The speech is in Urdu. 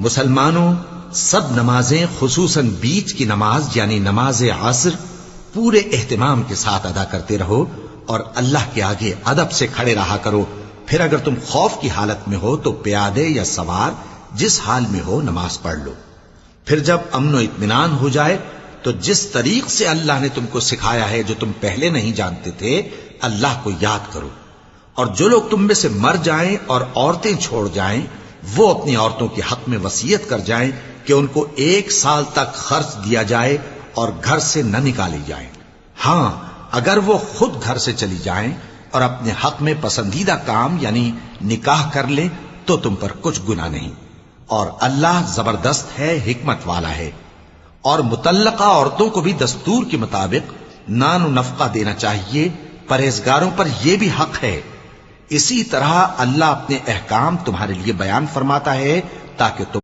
مسلمانوں، سب نمازیں خصوصاً بیچ کی نماز یعنی نماز عصر پورے اہتمام کے ساتھ ادا کرتے رہو اور اللہ کے آگے ادب سے کھڑے رہا کرو. پھر اگر تم خوف کی حالت میں ہو تو پیادے یا سوار جس حال میں ہو نماز پڑھ لو. پھر جب امن و اطمینان ہو جائے تو جس طریق سے اللہ نے تم کو سکھایا ہے جو تم پہلے نہیں جانتے تھے اللہ کو یاد کرو. اور جو لوگ تم میں سے مر جائیں اور عورتیں چھوڑ جائیں وہ اپنی عورتوں کے حق میں وصیت کر جائیں کہ ان کو 1 سال تک خرچ دیا جائے اور گھر سے نہ نکالی جائیں. ہاں اگر وہ خود گھر سے چلی جائیں اور اپنے حق میں پسندیدہ کام یعنی نکاح کر لیں تو تم پر کچھ گناہ نہیں. اور اللہ زبردست ہے، حکمت والا ہے. اور مطلقہ عورتوں کو بھی دستور کے مطابق نان و نفقہ دینا چاہیے. پرہیزگاروں پر یہ بھی حق ہے. اسی طرح اللہ اپنے احکام تمہارے لیے بیان فرماتا ہے تاکہ تم